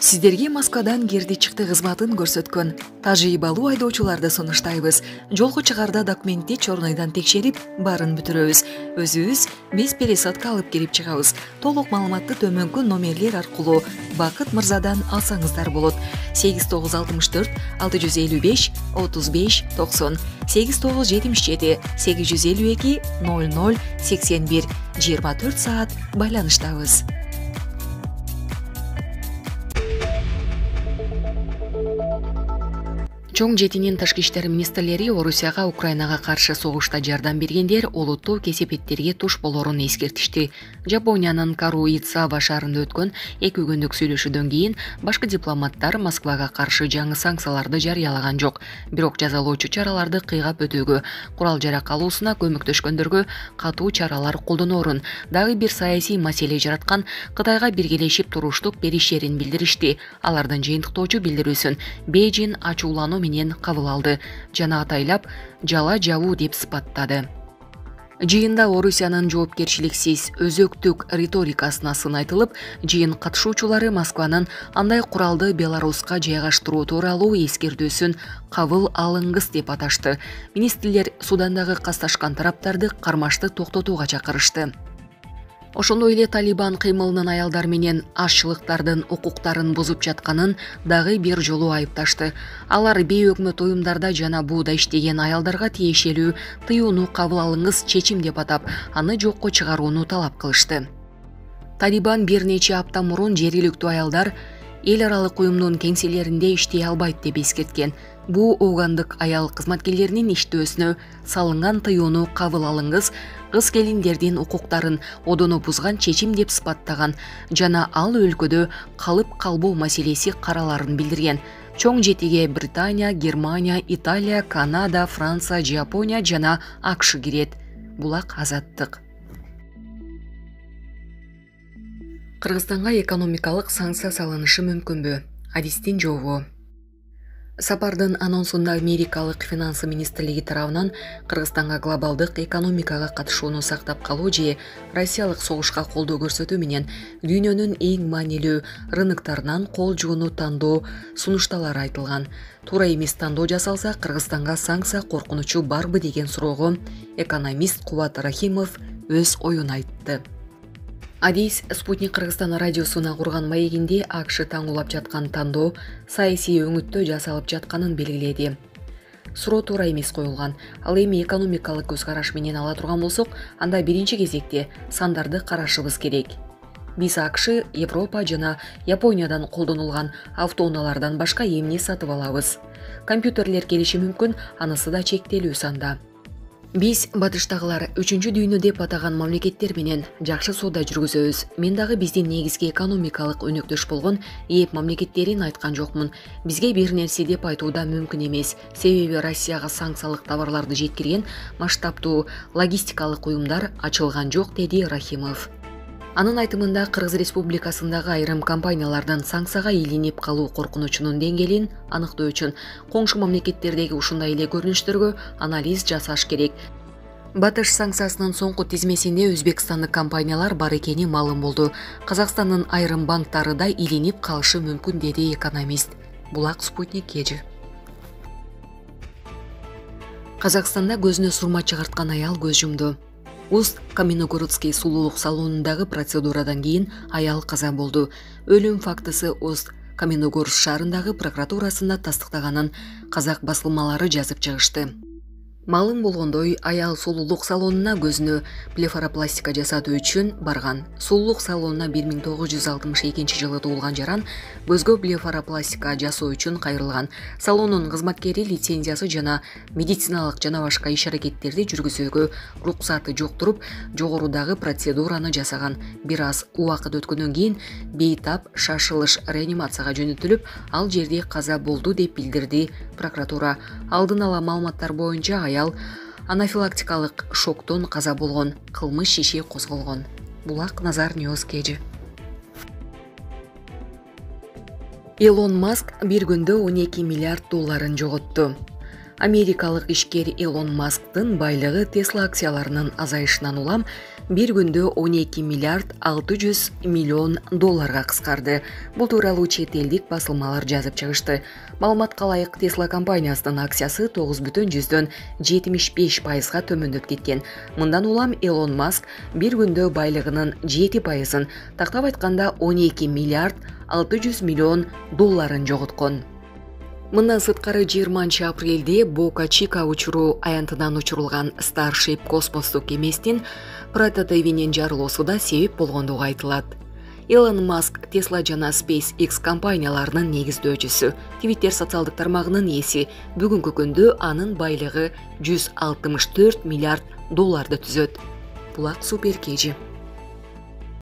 Сиздерге Москвадан кирди чыкты кызматын көрсөткөн тажрыйбалуу айдоочуларды сунуштайбыз. Жолго чыгарда документти чорнойдон текшерип, баарын бүтүрөбүз. Өзүбүз без пересадка алып кирип чыгабыз. Толук маалыматты төмөнкү номерлер аркылуу Бакыт мырзадан алсаңыздар болот. 8964 655 35 90 8977 852 00 81 24 саат байланыштабыз. Чоң жетинин тышкы иштер министрлери Орусияга Украинага каршы согушта жардам бергендер олуттуу кесепеттерге туш болорун эскертишти. Жапониянын Каруицава шаарында өткөн 2 күндүк сүйлөшүүдөн кийин башкы дипломаттар Москвага каршы жаңы санкцияларды жарыялаган жок. Бирок жазалоочу чараларды кыйгап өтүүгө, курал жарак алуусуна көмөктөшкөндөргө катуу чаралар колдоноорун, дагы бир саясий маселе жараткан Кытайга биргелешип туруштук беришерин билдиришти. Алардын жыйынтыктоочу билдирүүсүн Бейжин ачуулануу менен кабыл алды жана атайлап жала жабуу деп сыпаттады. Жыйында Орусиянын жоопкерчиликсиз өзөктүк риторикасына сын айтылып, жыйын катышуучулары Москванын андай куралды Беларуска жайгаштыруу тууралуу эскертүүсүн кабыл алыңыз деп аташты. Министрлер Судандагы касташкан тараптарды кармашты токтотууга чакырышты. Ошондой эле Талибан кыймылынын аялдар менен ашчылыктардын укуктарын бузуп жатканын дагы бир жолу айыпташты. Алар бейөкмөт уюмдарда жана бууда иштеген аялдарга тиешелүү тыюуну кабыл алыңыз чечим деп атап, аны жокко чыгарууну талап кылышты. Талибан бир нече апта мурун жергиликтүү аялдар эл аралык уюмдун кеңселеринде иштей албайт деп эскерткен. Бу Угандык аял кызматкерлеринин иштөөсүнө салынган тыюуну кабыл алыңыз кыз келиндердин укуктарын одоно бузган чечим деп сыпаттаган жана ал өлкөдө калып калбоо маселеси караларын билдирген. Чоң жетиге Британия, Германия, Италия, Канада, Франция, Жапония жана АКШ кирет. Булак Азаттык. Кыргызстанга экономикалык санкция салынышы мүмкүнбү? Адистин жообу. Сапардын анонсунда Америкалык финансы министрлиги тарабынан Кыргызстанга глобалдык экономикага катышууну сактап калуу же Россиялык согушка колдоо көрсөтүү менен дүйнөнүн эң маанилүү рыноктарынан кол жууну тандоо сунушталары айтылган. Туура эмес тандоо жасалса, Кыргызстанга санкция коркунучу барбы деген суроого экономист Кубат Рахимов өз оюн айтты. Адис Спутник Кыргызстан радиосуна курган маегинде АКШ таңуулап жаткан тандоо саясий өңүттө жасалып жатканын белгиледи. Суроо туура эмес коюлган. Ал эми экономикалык көз караш менен ала турган болсок, анда биринчи кезекте сандарды карашыбыз керек. Биз АКШ, Европа жана Япониядан колдонулган автоунаалардан башка эмне сатып алабыз? Компьютерлер келиши мүмкүн, анысы да чектелүү санда. Биз батыштагылар 3-чү дүйнө деп атаган мамлекеттер менен жакшы соода жүргүзөбүз. Мен дагы биздин негизги экономикалык өнөктөш болгон ЭЭП мамлекеттерин айткан жокмун. Бизге бир нерсе деп айтуу да мүмкүн эмес. Себеби Россияга санкциялык товарларды жеткирген масштабтуу логистикалык уюмдар ачылган жок, деди Рахимов. Анын айтымында Кыргыз Республикасындагы айрым компаниялардын санкцияга илинип калуу коркунучунун деңгээлин аныктоо үчүн коңшу мамлекеттердеги ушундай эле көрүнүштөргө анализ жасаш керек. Батыш санкциясынын соңку тизмесинде өзбекстандык компаниялар бар экени маалым болду. Казакстандын айрым банктары да илинип калышы мүмкүн, деди экономист. Булак Спутник кежи. Казакстанда көзүнө сурма чыгарткан аял көз жумду. Уст-Каменогородский сулуулук салонундагы процедурадан кийин аял каза болду. Өлүм фактысы Уст-Каменогорск шаарындагы прокуратурасында тастыктаганын казак басылмалары жазып чыгышты. Маалым болгондой, аял сулуулук салонуна көзүнө блефаропластика жасатуу үчүн барган. Сулуулук салонуна 1962 жылы туулган жаран көзгө блефаропластика жасоо үчүн кайрылган. Салонун кызматкери лицензиясы жана медициналык жана башка иш-аракеттерди жүргүзүүгө руксаты жок туруп, жогорудагы процедураны жасаган. Бир аз убакыт өткөндөн кийин бейтап шашылыш реанимацияга жөнөтүлүп, ал жерде каза болду деп билдирди прокуратура. Алдын ала маалыматтар боюнча аял анафилактикалык шоктон каза болгон. Кылмыш иши козголгон. Булак Назар Ньюс кежи. Илон Маск бир күндө 12 миллиард долларын жоготту. Америкалык ишкер Илон Масктын байлыгы Tesla акцияларынын азайышынан улам бир күндө 12 миллиард 600 миллион долларга кыскарды. Бул тууралуу чет элдик басылмалар жазып чыгышты. Маалыматка ылайык, Tesla компаниясынын акциясы 9,75%га төмөндөп кеткен. Мындан улам Elon Musk бир күндө байлыгынын 7%, тактап айтканда 12 миллиард 600 миллион долларын жоготкон. Мындан сырткары 20 апрелде Бока Чика учуру аянтынан учурулган Starship космостук кемесинин прототипинин жарылуусу да себеп болгондугу айтылат. Elon Musk Tesla жана SpaceX компанияларынын негиздөөчүсү. Twitter социалдык тармагынын ээси. Бүгүнкү күндө анын байлыгы 164 миллиард долларды түзөт. Булак Суперкежи.